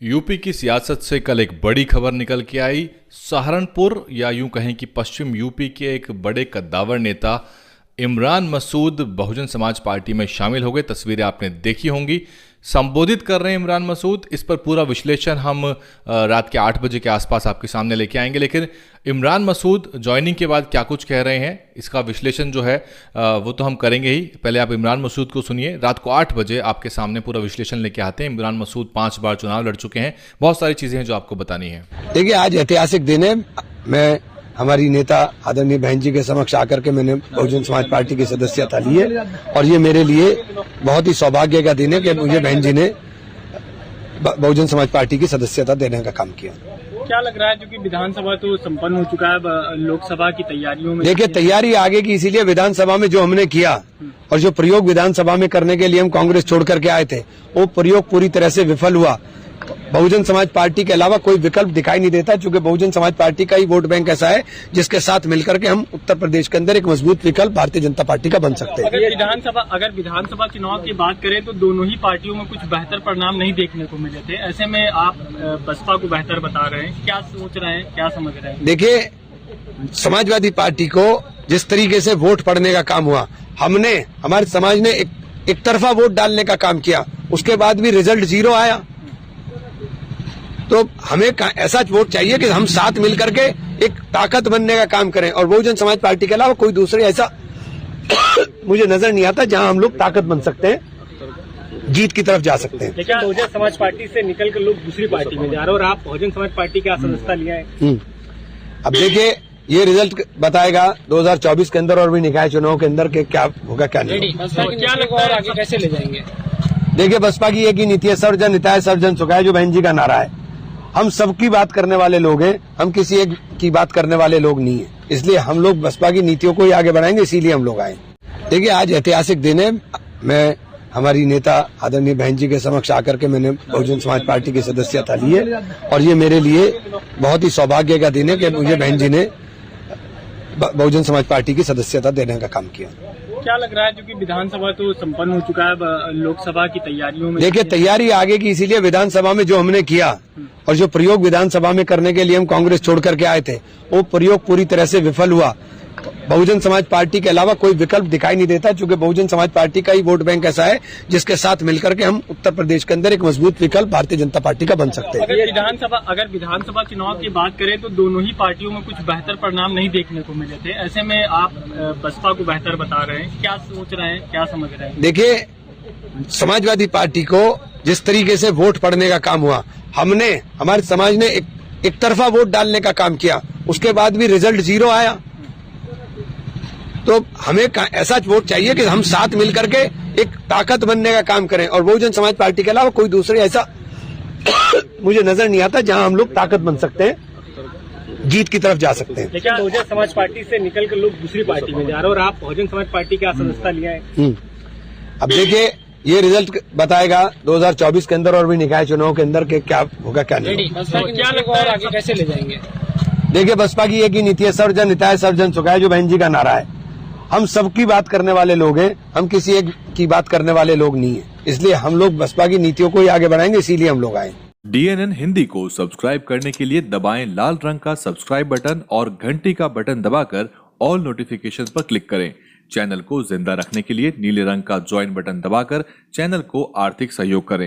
UP की सियासत से कल एक बड़ी खबर निकल के आई। सहारनपुर या यूं कहें कि पश्चिम यूपी के एक बड़े कद्दावर नेता इमरान मसूद बहुजन समाज पार्टी में शामिल हो गए। तस्वीरें आपने देखी होंगी। संबोधित कर रहे हैं इमरान मसूद। इस पर पूरा विश्लेषण हम रात के 8 बजे के आसपास आपके सामने लेके आएंगे। लेकिन इमरान मसूद ज्वाइनिंग के बाद क्या कुछ कह रहे हैं, इसका विश्लेषण जो है वो तो हम करेंगे ही। पहले आप इमरान मसूद को सुनिए। रात को 8 बजे आपके सामने पूरा विश्लेषण लेके आते हैं। इमरान मसूद 5 बार चुनाव लड़ चुके हैं। बहुत सारी चीजें हैं जो आपको बतानी है। देखिए, आज ऐतिहासिक दिन है। मैं हमारी नेता आदरणीय बहन जी के समक्ष आकर के मैंने बहुजन समाज पार्टी की सदस्यता ली है और ये मेरे लिए बहुत ही सौभाग्य का दिन है कि मुझे बहन जी ने बहुजन समाज पार्टी की सदस्यता देने का काम किया। क्या लग रहा है, क्योंकि विधानसभा तो संपन्न हो चुका है, लोकसभा की तैयारियों में देखिए, तैयारी आगे की, इसीलिए विधानसभा में जो हमने किया और जो प्रयोग विधानसभा में करने के लिए हम कांग्रेस छोड़ करके आए थे, वो प्रयोग पूरी तरह से विफल हुआ। बहुजन समाज पार्टी के अलावा कोई विकल्प दिखाई नहीं देता, क्योंकि बहुजन समाज पार्टी का ही वोट बैंक ऐसा है जिसके साथ मिलकर के हम उत्तर प्रदेश के अंदर एक मजबूत विकल्प भारतीय जनता पार्टी का बन सकते हैं। अगर विधानसभा चुनाव की बात करें तो दोनों ही पार्टियों में कुछ बेहतर परिणाम नहीं देखने को मिले थे। ऐसे में आप बसपा को बेहतर बता रहे हैं, क्या सोच रहे हैं, क्या समझ रहे हैं? देखिए, समाजवादी पार्टी को जिस तरीके से वोट पड़ने का काम हुआ, हमारे समाज ने एक तरफा वोट डालने का काम किया, उसके बाद भी रिजल्ट 0 आया। तो हमें ऐसा वोट चाहिए कि हम साथ मिलकर के एक ताकत बनने का काम करें, और बहुजन समाज पार्टी के अलावा कोई दूसरे ऐसा मुझे नजर नहीं आता जहां हम लोग ताकत बन सकते हैं, जीत की तरफ जा सकते हैं। लेकिन बहुजन समाज पार्टी से निकल कर लोग दूसरी पार्टी में जा रहे हैं और आप बहुजन समाज पार्टी की सदस्यता लिया है। अब देखिए, ये रिजल्ट बताएगा 2024 के अंदर और भी निकाय चुनाव के अंदर के क्या होगा क्या नहीं। क्या लगता है आगे कैसे ले जाएंगे? देखिए, बसपा की एक ही नीति है, सर्वजन हिताय सर्वजन सुखाय, जो बहन जी का नारा है। हम सबकी बात करने वाले लोग हैं, हम किसी एक की बात करने वाले लोग नहीं है। इसलिए हम लोग बसपा की नीतियों को ही आगे बढ़ाएंगे, इसीलिए हम लोग आए। देखिए, आज ऐतिहासिक दिन है। मैं हमारी नेता आदरणीय बहन जी के समक्ष आकर के मैंने बहुजन समाज पार्टी की सदस्यता ली है और ये मेरे लिए बहुत ही सौभाग्य का दिन है कि मुझे बहन जी ने बहुजन समाज पार्टी की सदस्यता देने का काम किया। क्या लग रहा है, क्योंकि विधानसभा तो संपन्न हो चुका है, लोकसभा की तैयारियों में देखिए, तैयारी आगे की, इसीलिए विधानसभा में जो हमने किया और जो प्रयोग विधानसभा में करने के लिए हम कांग्रेस छोड़ करके आए थे, वो प्रयोग पूरी तरह से विफल हुआ। बहुजन समाज पार्टी के अलावा कोई विकल्प दिखाई नहीं देता, क्योंकि बहुजन समाज पार्टी का ही वोट बैंक ऐसा है जिसके साथ मिलकर के हम उत्तर प्रदेश के अंदर एक मजबूत विकल्प भारतीय जनता पार्टी का बन सकते हैं। अगर विधानसभा चुनाव की बात करें तो दोनों ही पार्टियों में कुछ बेहतर परिणाम नहीं देखने को मिले थे। ऐसे में आप बसपा को बेहतर बता रहे हैं, क्या सोच रहे हैं, क्या समझ रहे हैं? देखिए, समाजवादी पार्टी को जिस तरीके से वोट पड़ने का काम हुआ, हमारे समाज ने एक तरफा वोट डालने का काम किया, उसके बाद भी रिजल्ट 0 आया। तो हमें ऐसा वोट चाहिए कि हम साथ मिलकर के एक ताकत बनने का काम करें, और बहुजन समाज पार्टी के अलावा कोई दूसरे ऐसा मुझे नजर नहीं आता जहां हम लोग ताकत बन सकते हैं, जीत की तरफ जा सकते हैं। लेकिन बहुजन समाज पार्टी से निकल कर लोग दूसरी पार्टी में जा रहे हैं और आप बहुजन समाज पार्टी की सदस्यता लिया है। अब देखिए, ये रिजल्ट बताएगा 2024 के अंदर और भी निकाय चुनाव के अंदर के क्या होगा क्या नहीं। क्या लगता है आगे कैसे ले जाएंगे? देखिए, बसपा की एक ही नीति है, सर्वजन हिताय सर्वजन सुखाय, जो बहन जी का नारा है। हम सबकी बात करने वाले लोग हैं, हम किसी एक की बात करने वाले लोग नहीं है। इसलिए हम लोग बसपा की नीतियों को ही आगे बढ़ाएंगे, इसीलिए हम लोग आए। DNN हिंदी को सब्सक्राइब करने के लिए दबाएं लाल रंग का सब्सक्राइब बटन और घंटी का बटन दबाकर ऑल नोटिफिकेशन पर क्लिक करें। चैनल को जिंदा रखने के लिए नीले रंग का ज्वाइन बटन दबाकर चैनल को आर्थिक सहयोग करें।